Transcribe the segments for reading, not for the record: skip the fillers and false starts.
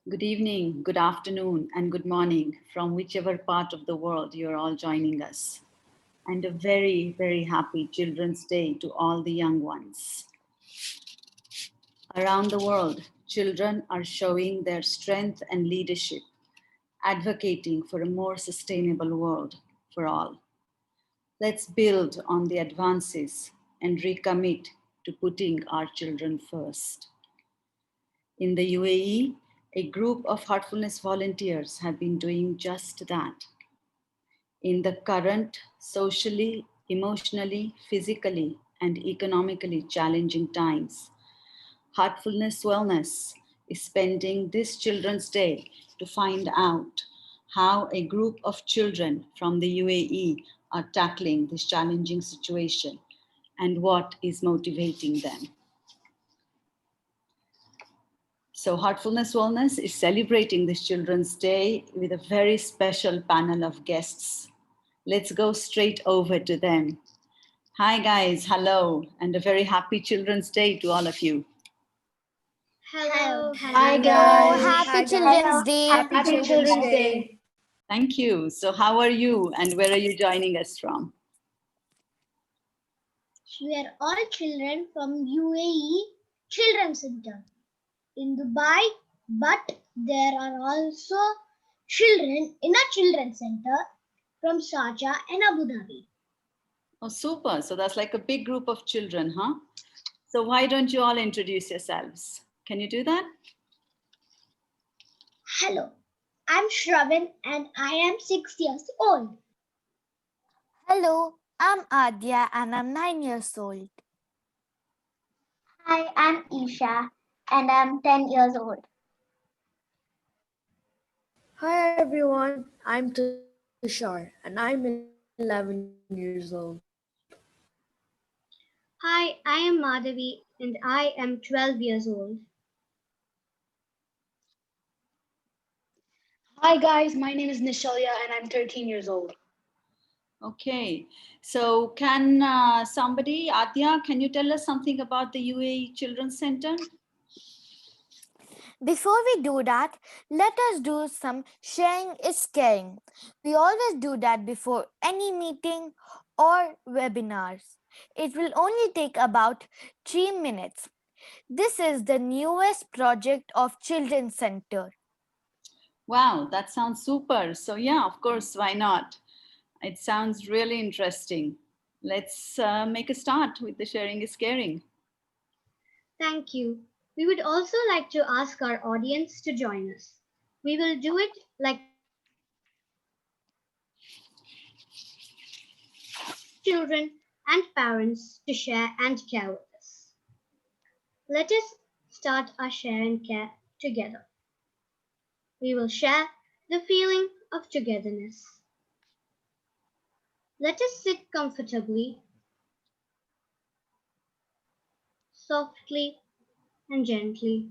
Good evening, good afternoon, and good morning from whichever part of the world you're all joining us. And a very, very happy Children's Day to all the young ones. Around the world, children are showing their strength and leadership, advocating for a more sustainable world for all. Let's build on the advances and recommit to putting our children first. In the UAE, a group of Heartfulness volunteers have been doing just that. In the current socially, emotionally, physically, and economically challenging times, Heartfulness Wellness is spending this Children's Day to find out how a group of children from the UAE are tackling this challenging situation and what is motivating them. So Heartfulness Wellness is celebrating this Children's Day with a very special panel of guests. Let's go straight over to them. Hi guys, hello, and a very happy Children's Day to all of you. Hello. Hi guys. Happy Children's Day. Happy Children's Day. Thank you. So how are you and where are you joining us from? We are all children from UAE Children's Center in Dubai, but there are also children in a children's center from Sharjah and Abu Dhabi. Oh, super. So that's like a big group of children, huh? So why don't you all introduce yourselves? Can you do that? Hello, I'm Shravan and I am 6 years old. Hello, I'm Aadya and I'm 9 years old. Hi, I'm Isha and I'm 10 years old. Hi everyone. I'm Tushar and I'm 11 years old. Hi, I am Madhavi and I am 12 years old. Hi guys, my name is Nishalya and I'm 13 years old. Okay. So can somebody, Aadya, can you tell us something about the UAE Children's Center? Before we do that, let us do some sharing is caring. We always do that before any meeting or webinars. It will only take about 3 minutes. This is the newest project of Children's Center. Wow, that sounds super. So yeah, of course, why not? It sounds really interesting. Let's make a start with the sharing is caring. Thank you. We would also like to ask our audience to join us. We will do it like children and parents to share and care with us. Let us start our share and care together. We will share the feeling of togetherness. Let us sit comfortably, softly and gently.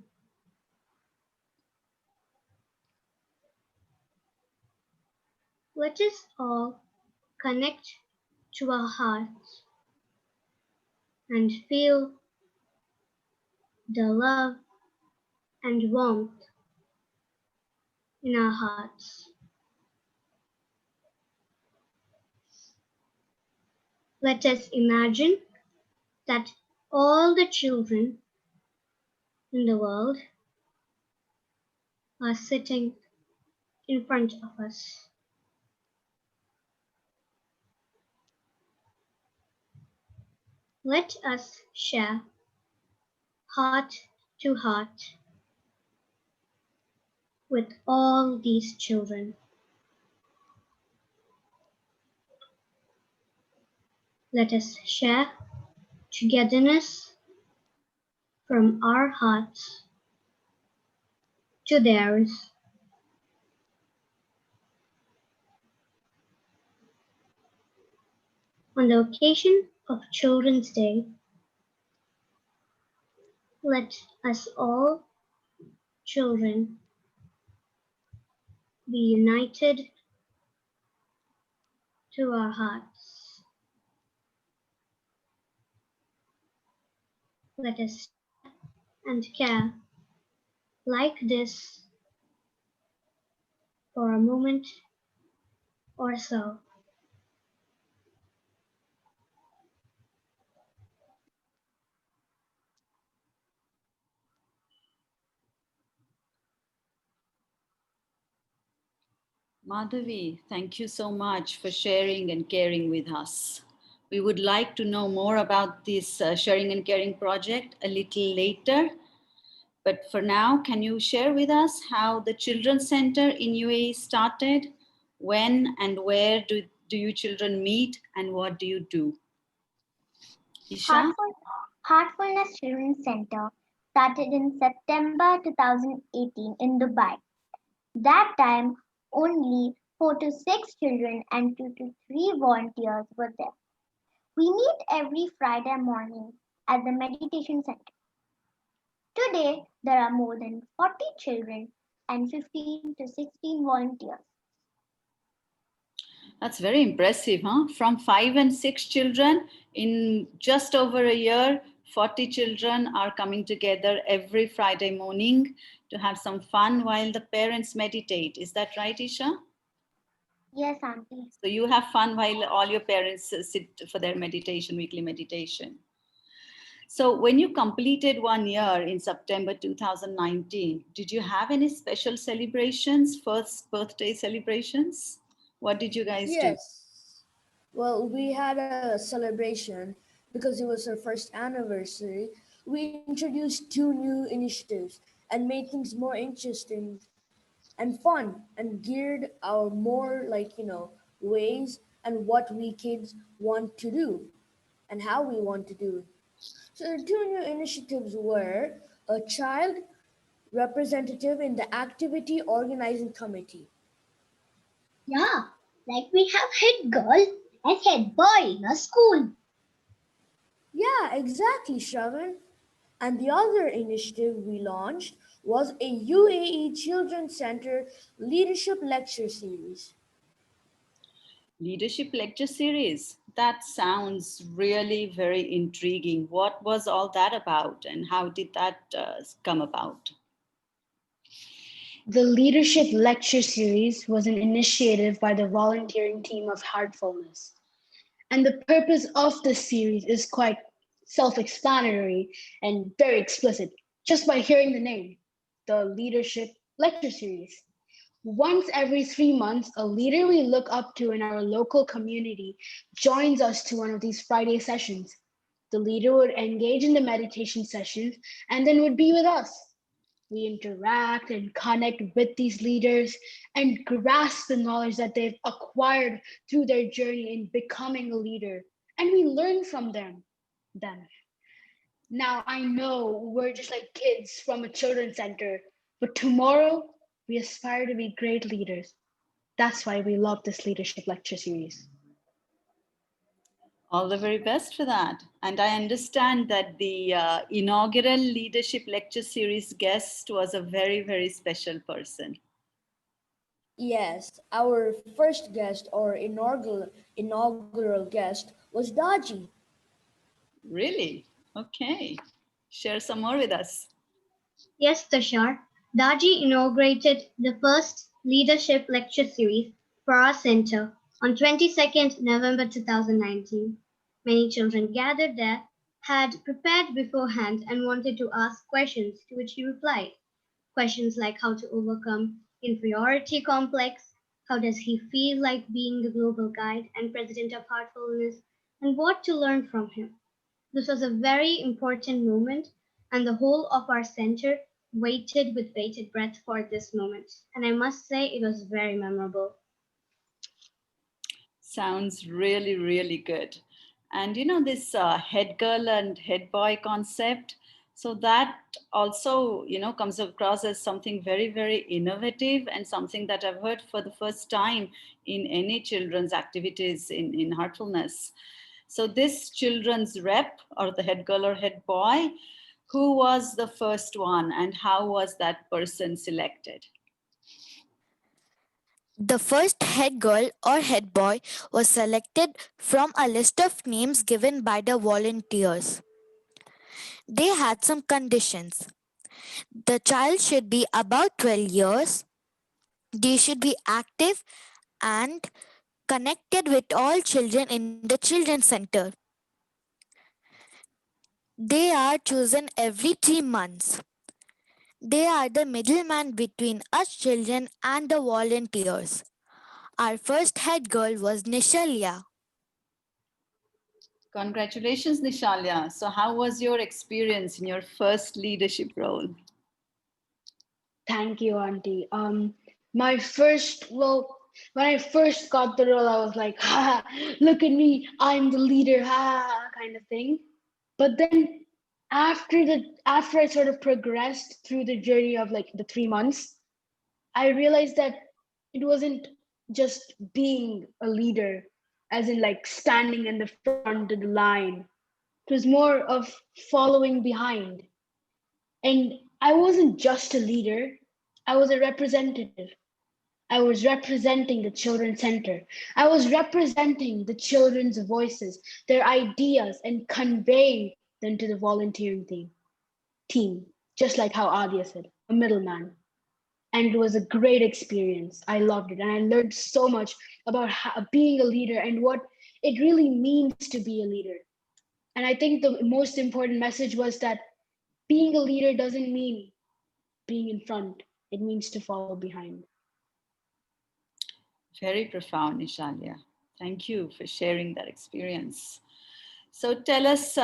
Let us all connect to our hearts and feel the love and warmth in our hearts. Let us imagine that all the children in the world are sitting in front of us. Let us share heart to heart with all these children. Let us share togetherness from our hearts to theirs. On the occasion of Children's Day, let us all children be united to our hearts. Let us share and care like this for a moment or so. Madhavi, thank you so much for sharing and caring with us. We would like to know more about this sharing and caring project a little later. But for now, can you share with us how the Children's Center in UAE started? When and where do you children meet and what do you do? Isha? Heartfulness Children's Center started in September 2018 in Dubai. That time, only 4 to 6 children and 2 to 3 volunteers were there. We meet every Friday morning at the meditation center. Today, there are more than 40 children and 15 to 16 volunteers. That's very impressive, huh? From 5 and 6 children in just over a year, 40 children are coming together every Friday morning to have some fun while the parents meditate. Is that right, Isha? Yes, Auntie. So you have fun while all your parents sit for their meditation, weekly meditation. So when you completed 1 year in September 2019, did you have any special celebrations, first birthday celebrations? What did you guys do? Yes. Well, we had a celebration because it was our first anniversary. We introduced 2 new initiatives and made things more interesting and fun and geared our more ways and what we kids want to do and how we want to do. So the 2 new initiatives were a child representative in the activity organizing committee. Yeah, like we have head girl and head boy in a school. Yeah, exactly, Shravan. And the other initiative we launched was a UAE Children's Center Leadership Lecture Series. Leadership lecture series. That sounds really very intriguing. What was all that about and how did that come about? The Leadership Lecture Series was an initiative by the volunteering team of Heartfulness. And the purpose of this series is quite self-explanatory and very explicit, just by hearing the name, the Leadership Lecture Series. Once every 3 months, a leader we look up to in our local community joins us to one of these Friday sessions. The leader would engage in the meditation sessions and then would be with us. We interact and connect with these leaders and grasp the knowledge that they've acquired through their journey in becoming a leader. And we learn from them. Now, I know we're just like kids from a children's center, but tomorrow we aspire to be great leaders. That's why we love this leadership lecture series. All the very best for that. And I understand that the inaugural leadership lecture series guest was a very, very special person. Yes, our first guest or inaugural guest was Daji. Really? Okay. Share some more with us. Yes, Tushar. Daji inaugurated the first leadership lecture series for our center on 22nd November 2019. Many children gathered there, had prepared beforehand and wanted to ask questions to which he replied. Questions like how to overcome inferiority complex, how does he feel like being the global guide and president of Heartfulness, and what to learn from him. This was a very important moment, and the whole of our center waited with bated breath for this moment. And I must say, it was very memorable. Sounds really, really good. And you know, this head girl and head boy concept, so that also, you know, comes across as something very, very innovative and something that I've heard for the first time in any children's activities in Heartfulness. So this children's rep or the head girl or head boy, who was the first one and how was that person selected? The first head girl or head boy was selected from a list of names given by the volunteers. They had some conditions. The child should be about 12 years. They should be active and connected with all children in the children's center. They are chosen every 3 months. They are the middleman between us children and the volunteers. Our first head girl was Nishalya. Congratulations, Nishalya. So, how was your experience in your first leadership role? Thank you, Auntie. My first, well, when I first got the role, I was like, ha, look at me, I'm the leader, ha, kind of thing. But then after I sort of progressed through the journey of like the 3 months, I realized that it wasn't just being a leader, as in like standing in the front of the line. It was more of following behind. And I wasn't just a leader, I was a representative. I was representing the Children's Center. I was representing the children's voices, their ideas, and conveying them to the volunteering team, just like how Aadya said, a middleman. And it was a great experience. I loved it. And I learned so much about being a leader and what it really means to be a leader. And I think the most important message was that being a leader doesn't mean being in front, it means to follow behind. Very profound, Nishalya. Thank you for sharing that experience. So tell us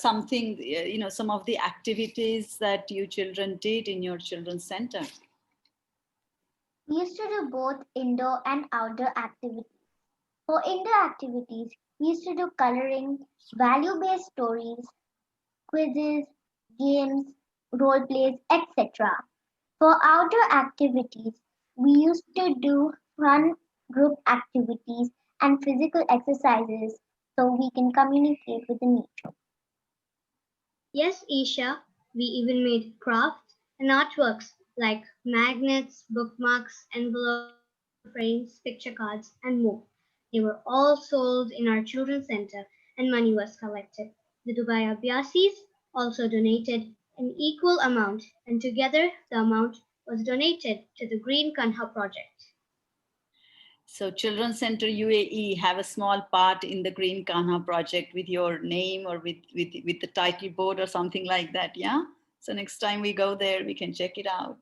something, some of the activities that you children did in your children's center. We used to do both indoor and outdoor activities. For indoor activities, we used to do coloring, value-based stories, quizzes, games, role plays, etc. For outdoor activities, we used to do fun group activities and physical exercises so we can communicate with the nature. Yes, Isha, we even made crafts and artworks like magnets, bookmarks, envelopes, frames, picture cards, and more. They were all sold in our children's center and money was collected. The Dubai Abyasis also donated an equal amount, and together the amount was donated to the Green Kanha project. So Children's Center UAE have a small part in the Green Kanha project with your name or with the title board or something like that, yeah? So next time we go there, we can check it out.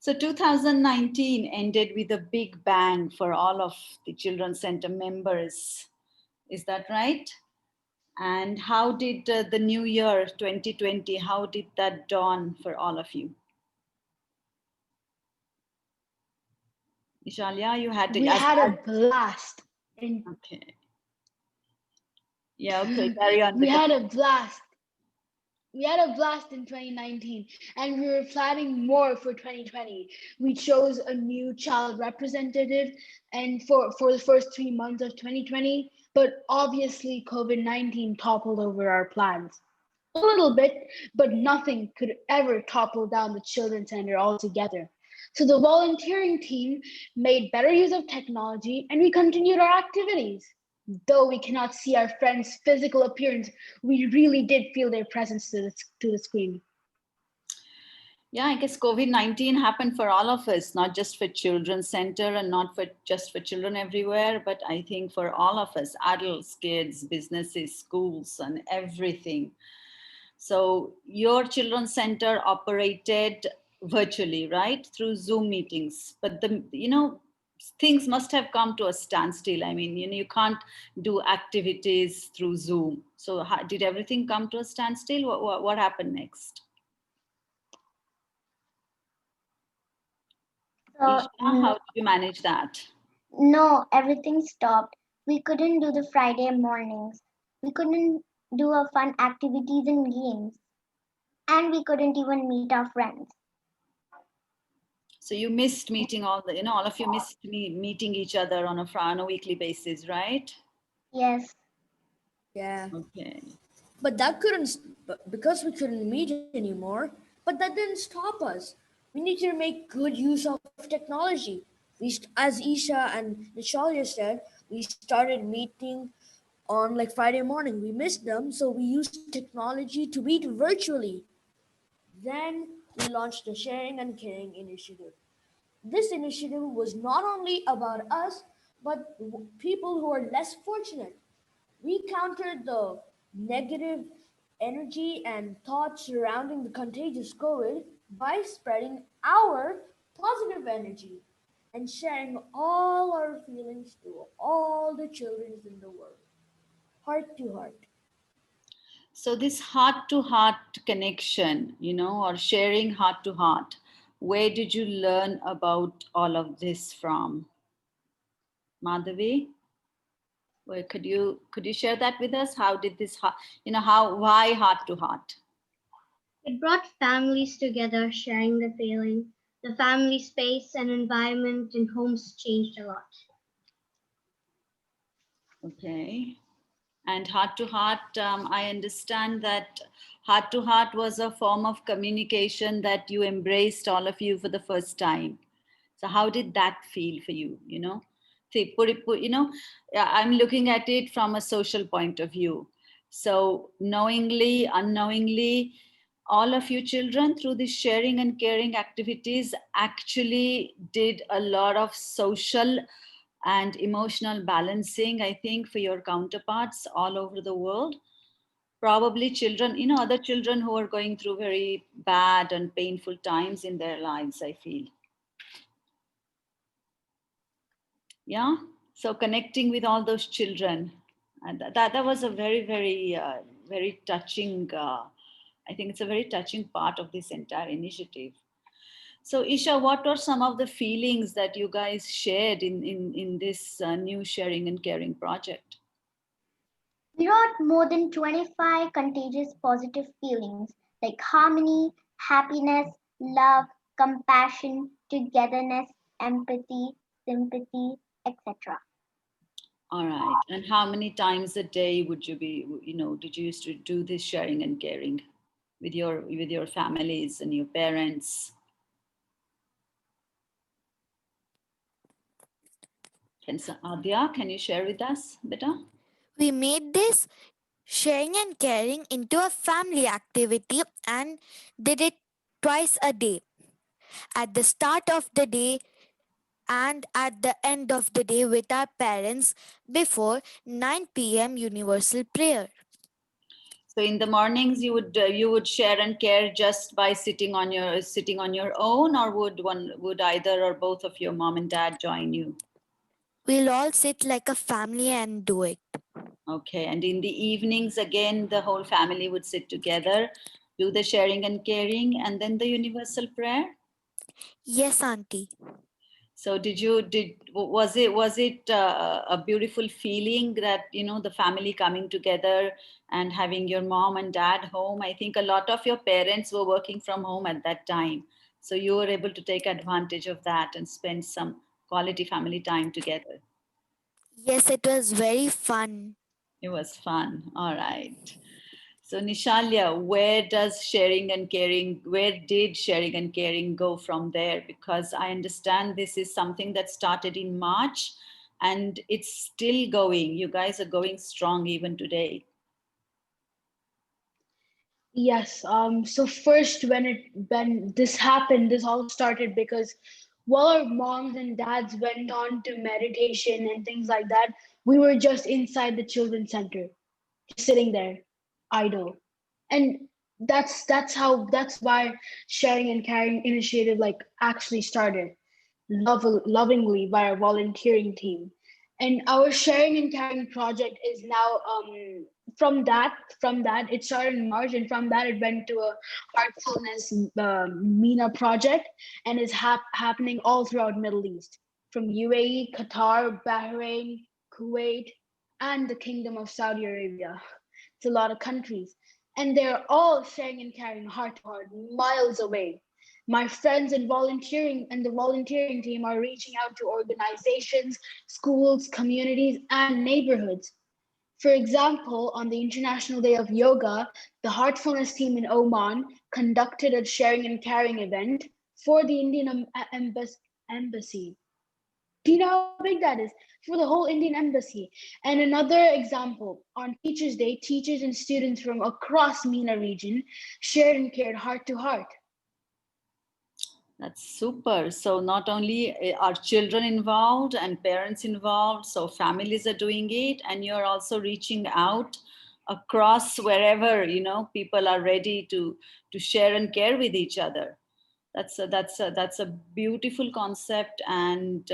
So 2019 ended with a big bang for all of the Children's Center members. Is that right? And how did the new year 2020, how did that dawn for all of you? Nishalya, you had to. We had a blast. Okay. Yeah, okay, carry on. We had a blast. We had a blast in 2019 and we were planning more for 2020. We chose a new child representative and for the first 3 months of 2020, but obviously COVID-19 toppled over our plans. A little bit, but nothing could ever topple down the Children's Center altogether. So the volunteering team made better use of technology and we continued our activities. Though we cannot see our friends' physical appearance, we really did feel their presence to the screen. Yeah, I guess COVID-19 happened for all of us, not just for Children's Center and not just for children everywhere, but I think for all of us, adults, kids, businesses, schools, and everything. So your Children's Center operated virtually, right? Through Zoom meetings. But things must have come to a standstill. I mean, you can't do activities through Zoom. So did everything come to a standstill? What happened next? Isha, how did you manage that? No, everything stopped. We couldn't do the Friday mornings. We couldn't do our fun activities and games. And we couldn't even meet our friends. So you missed meeting all of you missed meeting each other on a weekly basis, right? Yes. Yeah. Okay. But because we couldn't meet anymore, but that didn't stop us. We need to make good use of technology. As Isha and Nishalya said, we started meeting on like Friday morning. We missed them, so we used technology to meet virtually. Then we launched the Sharing and Caring initiative. This initiative was not only about us, but people who are less fortunate. We countered the negative energy and thoughts surrounding the contagious COVID by spreading our positive energy and sharing all our feelings to all the children in the world, heart to heart. So this heart to heart connection, or sharing heart to heart, where did you learn about all of this from? Madhavi, where could you share that with us? How did this, why heart to heart? It brought families together, sharing the feeling. The family space and environment in homes changed a lot. Okay. And heart to heart, I understand that heart to heart was a form of communication that you embraced, all of you, for the first time. So how did that feel for you? See, I'm looking at it from a social point of view. So knowingly, unknowingly, all of you children through this sharing and caring activities actually did a lot of social and emotional balancing, I think, for your counterparts all over the world. Probably children, other children who are going through very bad and painful times in their lives, I feel. Yeah. So connecting with all those children, and that was a very, very, very touching, I think it's a very touching part of this entire initiative. So Isha, what are some of the feelings that you guys shared in this new sharing and caring project? We wrote more than 25 contagious positive feelings like harmony, happiness, love, compassion, togetherness, empathy, sympathy, etc. All right. And how many times a day would you be, did you used to do this sharing and caring with your families and your parents? Aadya, can you share with us, beta? We made this sharing and caring into a family activity and did it twice a day. At the start of the day and at the end of the day with our parents before 9 p.m. universal prayer. So in the mornings you would share and care just by sitting on your own, or would either or both of your mom and dad join you? We'll all sit like a family and do it. Okay. And in the evenings again the whole family would sit together, do the sharing and caring, and then the universal prayer? Yes, Auntie. So was it a beautiful feeling that the family coming together and having your mom and dad home? I think a lot of your parents were working from home at that time, so you were able to take advantage of that and spend some quality family time together. Yes, it was very fun. It was fun. All right. So Nishalya, where did sharing and caring go from there? Because I understand this is something that started in March and it's still going. You guys are going strong even today. Yes. So first, when this happened, this all started because while our moms and dads went on to meditation and things like that, we were just inside the children's center, just sitting there, idle. And that's why sharing and caring initiative like actually started, lovingly by our volunteering team. And our sharing and caring project is now from that it started in March, and from that it went to a Heartfulness MENA project, and is happening all throughout Middle East, from UAE, Qatar, Bahrain, Kuwait, and the Kingdom of Saudi Arabia. It's a lot of countries, and they're all sharing and caring heart to heart, miles away. My friends and the volunteering team are reaching out to organizations, schools, communities, and neighborhoods. For example, on the International Day of Yoga, the Heartfulness team in Oman conducted a sharing and caring event for the Indian embassy. Do you know how big that is? For the whole Indian embassy. And another example, on Teachers' Day, teachers and students from across MENA region shared and cared heart to heart. That's super. So not only are children involved and parents involved, so families are doing it, and you're also reaching out across wherever, you know, people are ready to share and care with each other. That's a beautiful concept, and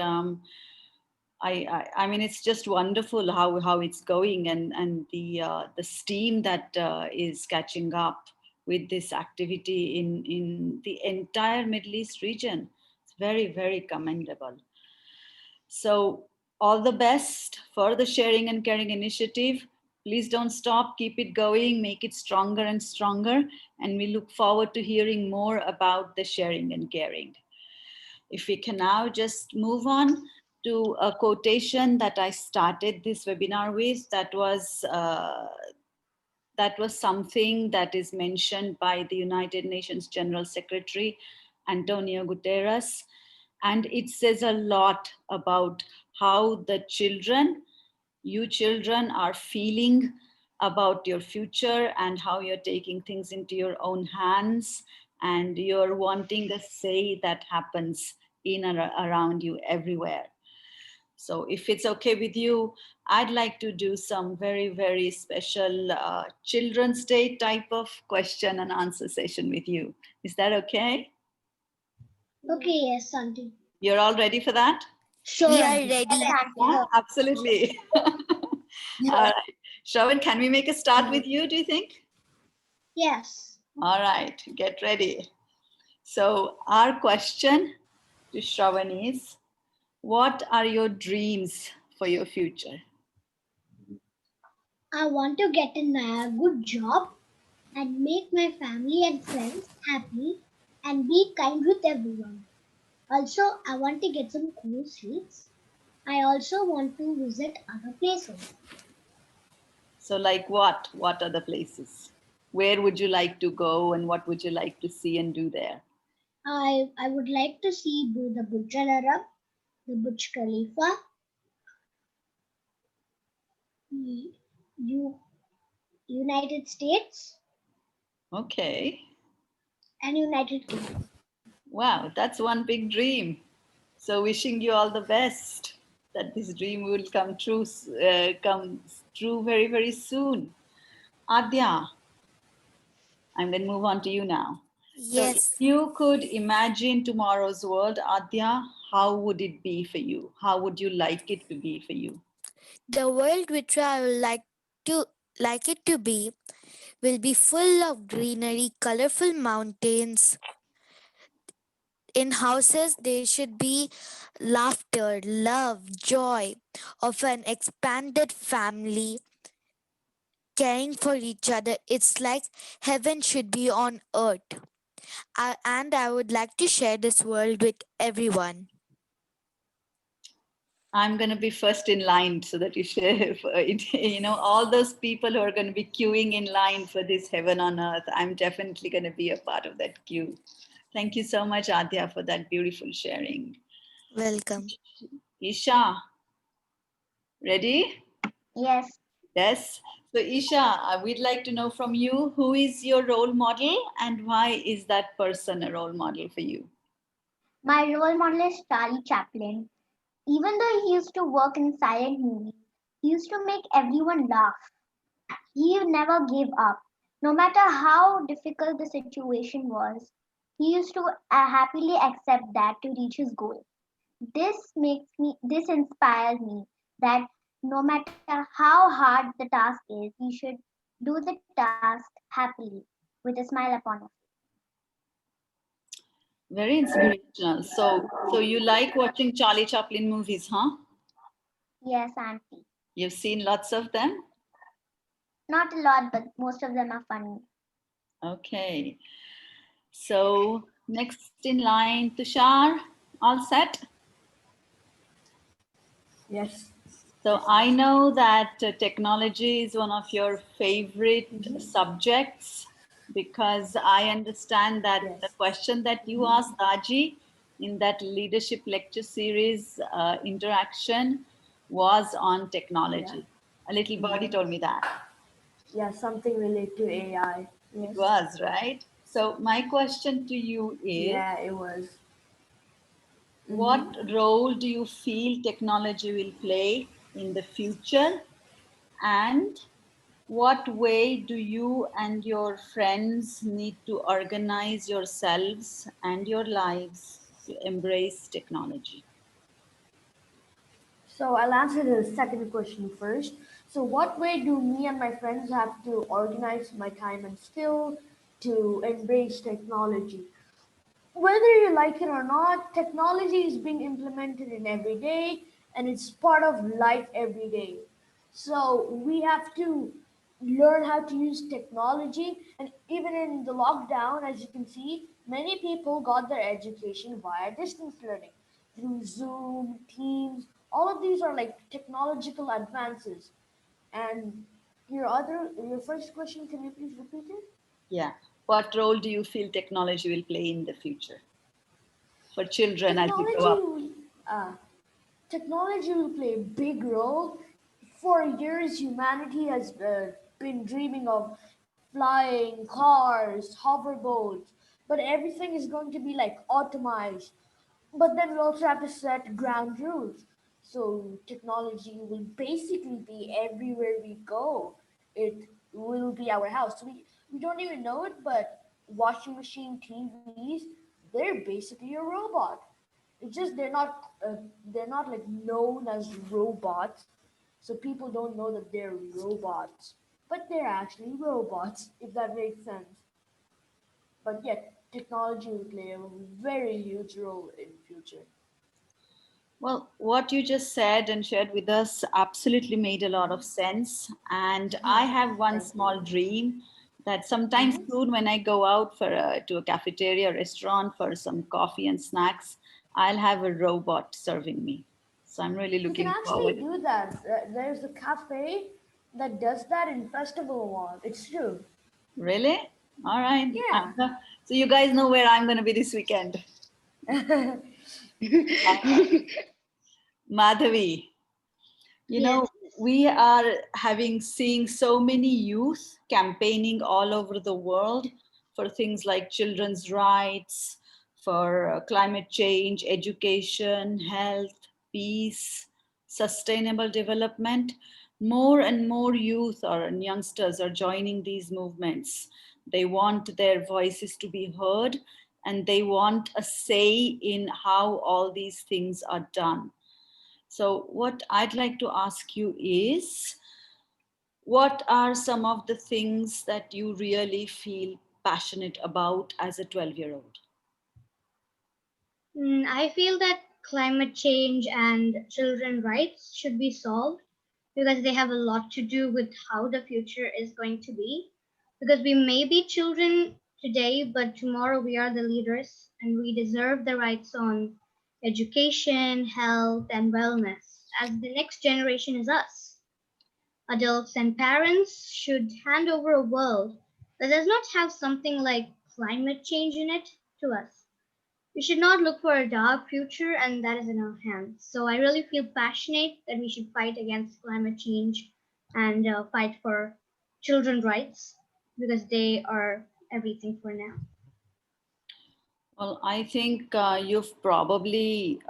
I mean, it's just wonderful how it's going, and the steam that is catching up with this activity in the entire Middle East region. It's very, very commendable. So all the best for the Sharing and Caring initiative. Please don't stop, keep it going, make it stronger and stronger, and we look forward to hearing more about the Sharing and Caring. If we can now just move on to a quotation that I started this webinar with, that was something that is mentioned by the United Nations General Secretary, Antonio Guterres. And it says a lot about how the children, you children, are feeling about your future and how you're taking things into your own hands, and you're wanting a say that happens in and around you everywhere. So if it's okay with you, I'd like to do some very, very special Children's Day type of question and answer session with you. Is that okay? Okay, yes, Auntie. You're all ready for that? Sure. We are Auntie. ready. Yeah, absolutely. All right. Shravan, can we make a start with you, do you think? Yes. All right, get ready. So our question to Shravan is, what are your dreams for your future? I want to get a good job and make my family and friends happy and be kind with everyone. Also, I want to get some cool sweets. I also want to visit other places. So like what? What are the places? Where would you like to go, and what would you like to see and do there? I would like to see the Burj Al Arab, the Burj Khalifa, United States, Okay. and United Kingdom. Wow, that's one big dream. So wishing you all the best, that this dream will come true very, very soon. Adya, I'm going to move on to you now. So if Yes. you could imagine tomorrow's world, Adya, how would it be for you? How would you like it to be for you? The world which I would like it to be will be full of greenery, colorful mountains. In houses, there should be laughter, love, joy of an expanded family caring for each other. It's like heaven should be on earth. And I would like to share this world with everyone. I'm going to be first in line so that you share, you know, all those people who are going to be queuing in line for this heaven on earth. I'm definitely going to be a part of that queue. Thank you so much, Adya, for that beautiful sharing. Welcome. Isha, ready? Yes. Yes. So Isha, we'd like to know from you, who is your role model and why is that person a role model for you? My role model is Charlie Chaplin. Even though he used to work in silent movies, he used to make everyone laugh. He never gave up. No matter how difficult the situation was, he used to happily accept that to reach his goal. This inspires me that no matter how hard the task is, we should do the task happily with a smile upon our face. Very inspirational. So you like watching Charlie Chaplin movies, huh? Yes, Auntie. You've seen lots of them? Not a lot, but most of them are funny. Okay. So next in line, Tushar, all set? Yes. So I know that technology is one of your favorite subjects, because I understand that the Yes. question that you asked Daji in that leadership lecture series interaction was on technology. A little birdie told me that. Yeah, something related to AI. It Yes. was, right? So my question to you is, Yeah, it was. What role do you feel technology will play in the future? And what way do you and your friends need to organize yourselves and your lives to embrace technology? So I'll answer the second question first. So what way do me and my friends have to organize my time and skill to embrace technology? Whether you like it or not, technology is being implemented in every day and it's part of life every day. So we have to learn how to use technology. And even in the lockdown, as you can see, many people got their education via distance learning through Zoom, Teams. All of these are like technological advances. And your first question, can you please repeat it? Yeah. What role do you feel technology will play in the future for children as they grow Technology, up? uh, technology will play a big role. For years, humanity has been dreaming of flying, cars, hoverboats, but everything is going to be like automized. But then we also have to set ground rules. So technology will basically be everywhere we go. It will be our house. We don't even know it, but washing machine, TVs, they're basically a robot. It's just they're not like known as robots, so people don't know that they're robots, but they're actually robots, if that makes sense. But yet, technology will play a very huge role in future. Well, what you just said and shared with us absolutely made a lot of sense. And I have one Thank you. small dream that sometime soon, when I go out to a cafeteria, restaurant for some coffee and snacks, I'll have a robot serving me. So I'm really You can looking actually forward. do that. There's a cafe that does that in Festival Mall. It's true. Really? All right. Yeah. So you guys know where I'm going to be this weekend. Madhavi, you Yes. know, we are seeing so many youth campaigning all over the world for things like children's rights, for climate change, education, health, peace, sustainable development. More and more youth and youngsters are joining these movements. They want their voices to be heard, and they want a say in how all these things are done. So, what I'd like to ask you is, what are some of the things that you really feel passionate about as a 12-year-old? I feel that climate change and children's rights should be solved because they have a lot to do with how the future is going to be. Because we may be children today, but tomorrow we are the leaders and we deserve the rights on education, health, and wellness, as the next generation is us. Adults and parents should hand over a world that does not have something like climate change in it to us. We should not look for a dark future, and that is in our hands. So I really feel passionate that we should fight against climate change and fight for children's rights because they are everything for now. Well, I think you've probably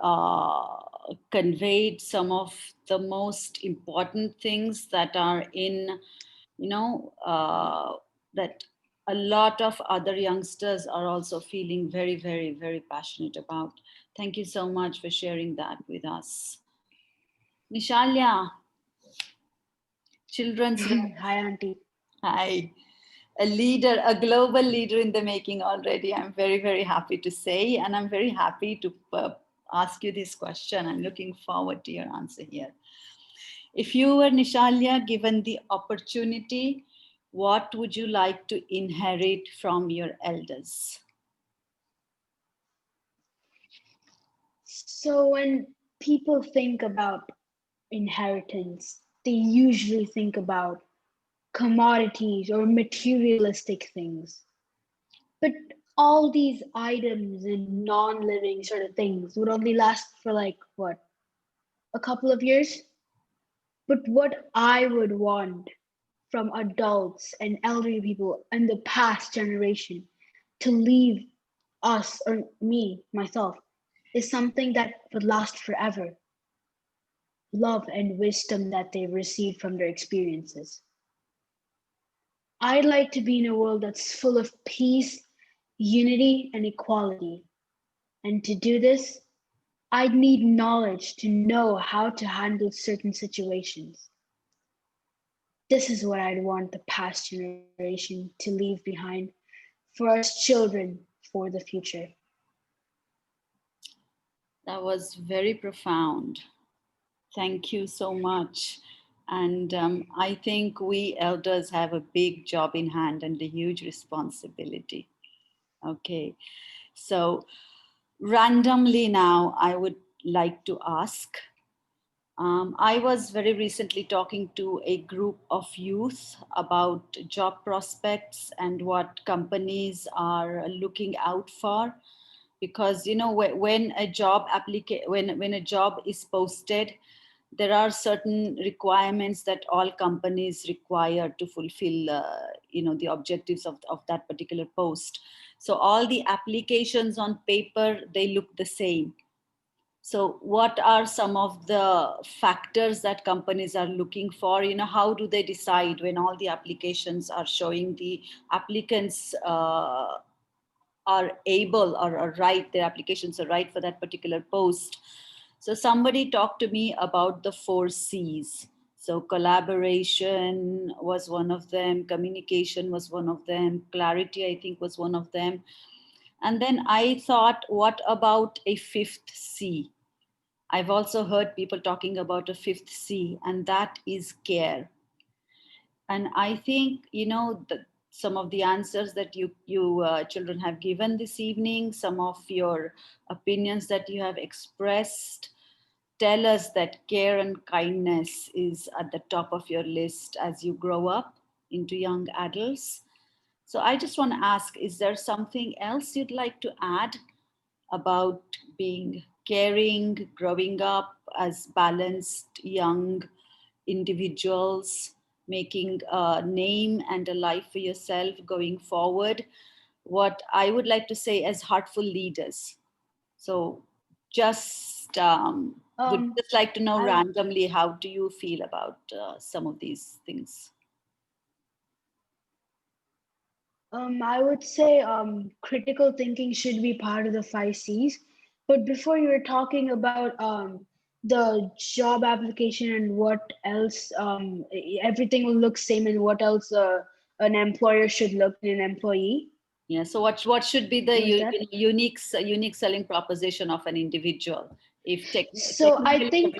conveyed some of the most important things that are in, you know, that a lot of other youngsters are also feeling very, very, very passionate about. Thank you so much for sharing that with us. Nishalya, children's rights. Hi, Auntie. Hi. A leader, a global leader in the making already. I'm very, very happy to say, and I'm very happy to ask you this question. I'm looking forward to your answer here. If you were Nishalya given the opportunity, what would you like to inherit from your elders? So, when people think about inheritance, they usually think about commodities or materialistic things. But all these items and non living sort of things would only last for like what, a couple of years? But what I would want from adults and elderly people and the past generation to leave us or me, myself, is something that would last forever. Love and wisdom that they've received from their experiences. I'd like to be in a world that's full of peace, unity, and equality. And to do this, I'd need knowledge to know how to handle certain situations. This is what I'd want the past generation to leave behind for us children for the future. That was very profound. Thank you so much. And I think we elders have a big job in hand and a huge responsibility. Okay, so randomly now, I would like to ask. I was very recently talking to a group of youth about job prospects and what companies are looking out for, because when a job when a job is posted, there are certain requirements that all companies require to fulfill the objectives of that particular post. So all the applications on paper, they look the same. So what are some of the factors that companies are looking for? How do they decide when all the applications are showing the applicants are able or are right, their applications are right for that particular post? So somebody talked to me about the 4 C's. So collaboration was one of them, communication was one of them, clarity, I think, was one of them. And then I thought, what about a 5th C? I've also heard people talking about a 5th C, and that is care. And I think, some of the answers that you children have given this evening, some of your opinions that you have expressed, tell us that care and kindness is at the top of your list as you grow up into young adults. So I just want to ask, is there something else you'd like to add about being caring, growing up as balanced young individuals, making a name and a life for yourself going forward? What I would like to say as heartful leaders. So just would just like to know randomly, how do you feel about some of these things? I would say critical thinking should be part of the 5 C's. But before you were talking about the job application and what else, everything will look same, and what else an employer should look in an employee. Yeah. So what should be the unique selling proposition of an individual? If so I think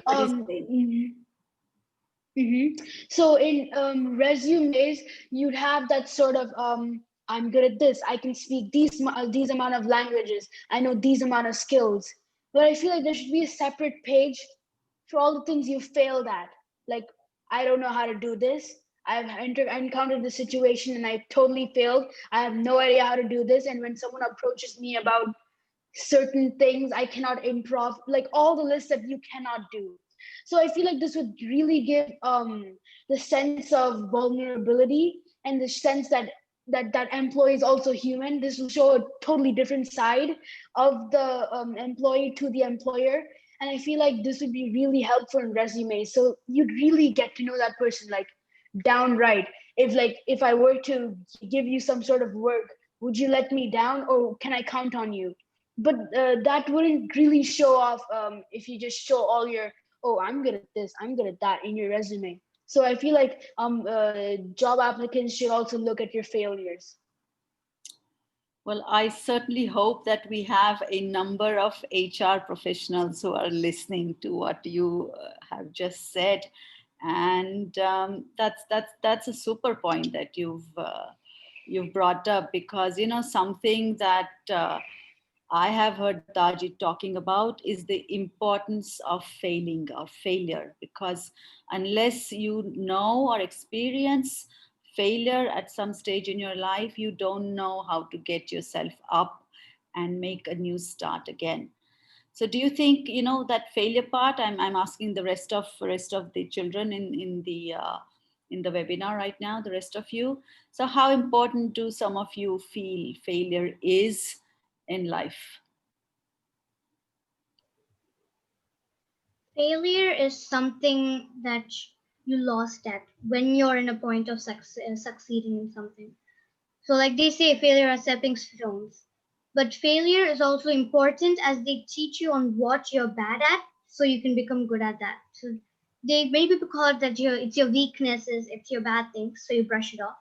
So in resumes, you'd have that sort of I'm good at this. I can speak these amount of languages. I know these amount of skills. But I feel like there should be a separate page for all the things you failed at. Like, I don't know how to do this. I've encountered this situation and I totally failed. I have no idea how to do this. And when someone approaches me about certain things, I cannot improv, like all the lists that you cannot do. So I feel like this would really give the sense of vulnerability and the sense that that employee is also human. This will show a totally different side of the employee to the employer. And I feel like this would be really helpful in resumes. So you'd really get to know that person, like downright. If I were to give you some sort of work, would you let me down, or can I count on you? But that wouldn't really show off if you just show all your, oh, I'm good at this, I'm good at that in your resume. So I feel like job applicants should also look at your failures. Well, I certainly hope that we have a number of HR professionals who are listening to what you have just said, and that's a super point that you've brought up, because something that I have heard Taji talking about is the importance of failure, because unless you know or experience failure at some stage in your life, you don't know how to get yourself up and make a new start again. So do you think, that failure part, I'm asking the rest of the children in the webinar right now, the rest of you. So how important do some of you feel failure is in life? Failure is something that you lost at when you're in a point of succeeding in something. So, like they say, failure are stepping stones. But failure is also important as they teach you on what you're bad at, so you can become good at that. So they maybe because that it's your weaknesses, it's your bad things, so you brush it off.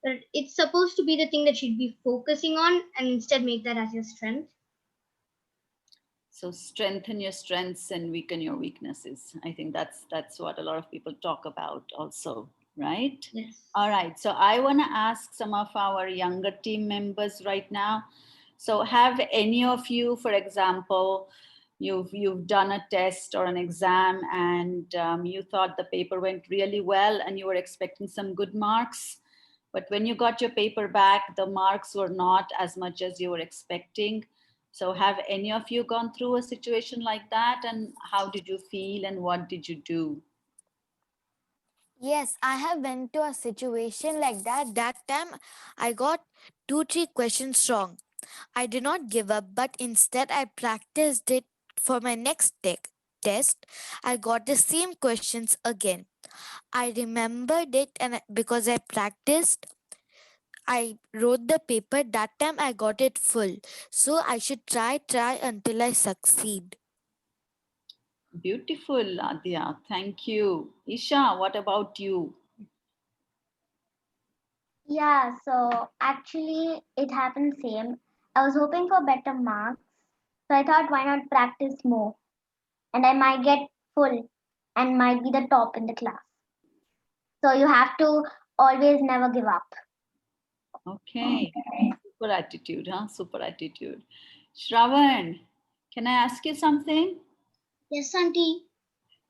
But it's supposed to be the thing that you'd be focusing on, and instead make that as your strength. So strengthen your strengths and weaken your weaknesses. I think that's what a lot of people talk about also, right? Yes. All right. So I want to ask some of our younger team members right now. So have any of you, for example, you've done a test or an exam and you thought the paper went really well and you were expecting some good marks, but when you got your paper back, the marks were not as much as you were expecting. So have any of you gone through a situation like that, and how did you feel and what did you do? Yes, I have went to a situation like that. That time I got 2 3 questions wrong. I did not give up, but instead I practiced it for my next test. I got the same questions again. I remembered it, and because I practiced, I wrote the paper. That time I got it full. So I should try until I succeed. Beautiful, Adya. Thank you. Isha, what about you? Yeah, so actually it happened same. I was hoping for better marks, so I thought why not practice more and I might get full and might be the top in the class. So you have to always never give up. Okay. Super attitude, huh? Super attitude. Shravan, can I ask you something? Yes, Auntie.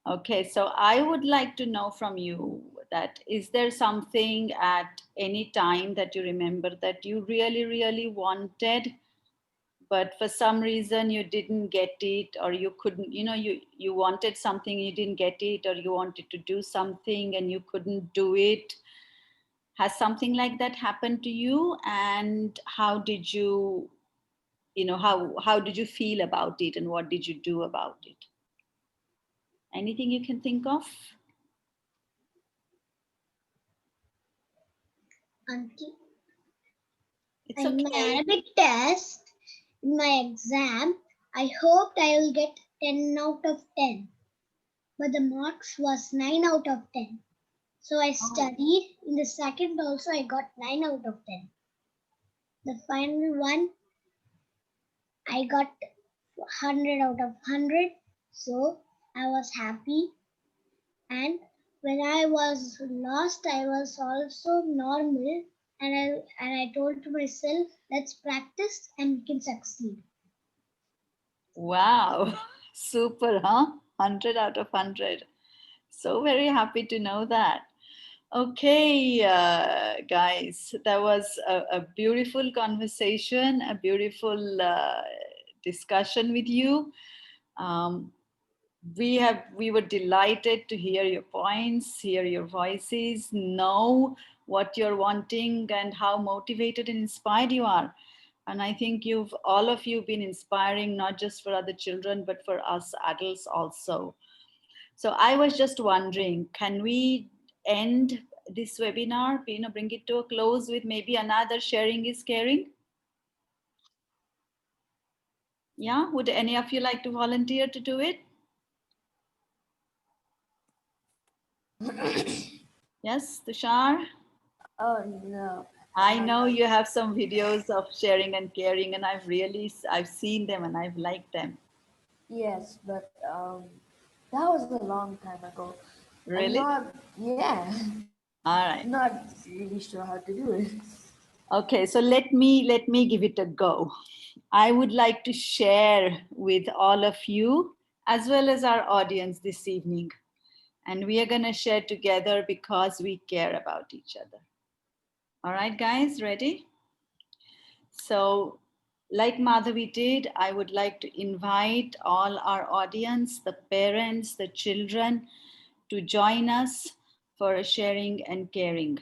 Okay, so I would like to know from you that is there something at any time that you remember that you really, really wanted, but for some reason you didn't get it, or you couldn't, you wanted something, you didn't get it, or you wanted to do something and you couldn't do it? Has something like that happened to you? And how did you, how did you feel about it and what did you do about it? Anything you can think of? Auntie. It's In my okay. Arabic test, in my exam, I hoped I will get 10 out of 10. But the marks was 9 out of 10. So I Oh, studied. In the second also I got 9 out of 10. The final one I got 100 out of 100. So I was happy. And when I was lost, I was also normal. And I told to myself, let's practice and we can succeed. wow. Super, huh? 100 out of 100. So very happy to know that. Okay, guys, that was a beautiful conversation, a beautiful discussion with you. Um, we were delighted to hear your points, hear your voices, know what you're wanting and how motivated and inspired you are. And I think you've all of you been inspiring not just for other children but for us adults also. So I was just wondering, can we end this webinar, bring it to a close with maybe another sharing is caring? Yeah, would any of you like to volunteer to do it? Yes, Tushar? Oh no, I I'm know not. you have some videos of sharing and caring, and I've seen them and I've liked them. Yes, but that was a long time ago. I'm Really? not. Yeah, All I'm right. not really sure how to do it. Okay, so let me give it a go. I would like to share with all of you as well as our audience this evening. And we are going to share together because we care about each other. All right, guys, ready? So, like Madhavi did, I would like to invite all our audience, the parents, the children, to join us for a sharing and caring.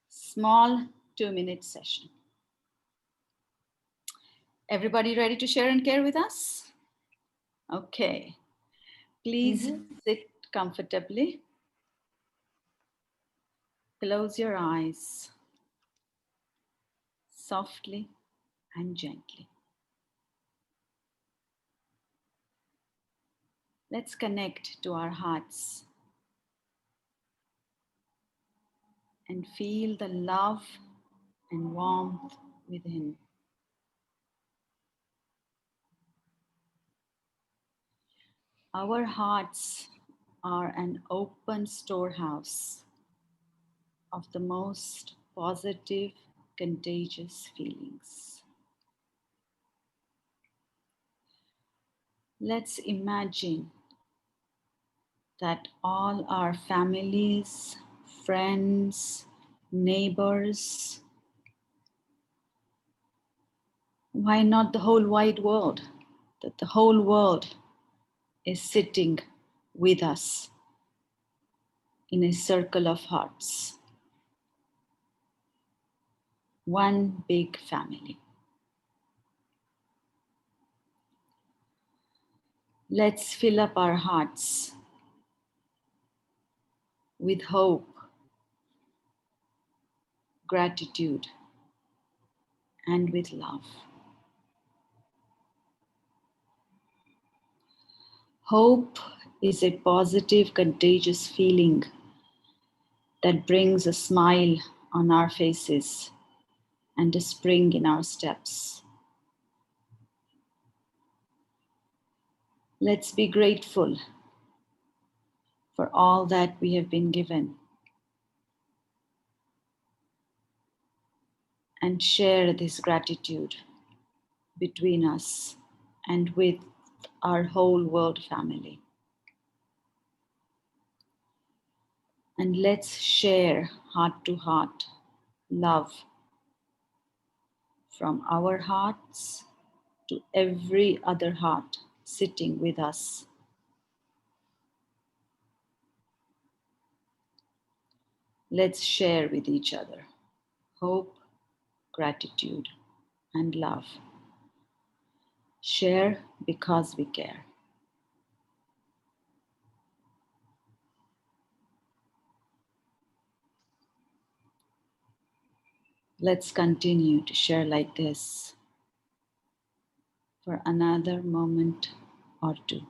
Small 2-minute session. Everybody ready to share and care with us? Okay. Please sit comfortably. Close your eyes softly and gently. Let's connect to our hearts and feel the love and warmth within. Our hearts are an open storehouse of the most positive, contagious feelings. Let's imagine that all our families, friends, neighbors, why not the whole wide world, that the whole world is sitting with us in a circle of hearts. One big family. Let's fill up our hearts with hope, gratitude, and with love. Hope is a positive, contagious feeling that brings a smile on our faces and a spring in our steps. Let's be grateful for all that we have been given and share this gratitude between us and with our whole world family. And let's share heart to heart love from our hearts to every other heart sitting with us. Let's share with each other hope, gratitude, and love. Share because we care. Let's continue to share like this for another moment or two.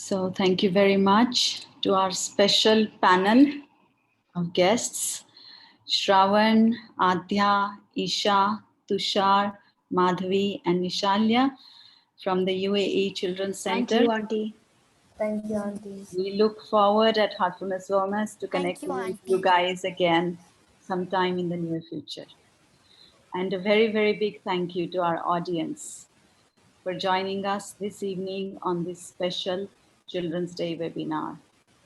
So thank you very much to our special panel of guests, Shravan, Aadya, Isha, Tushar, Madhavi, and Nishalya from the UAE Children's Center. Thank you, Auntie. Thank you, aunties. We look forward at Heartfulness Wellness to Thank connecting you, with you Auntie. guys again sometime in the near future. And a very, very big thank you to our audience for joining us this evening on this special Children's Day webinar.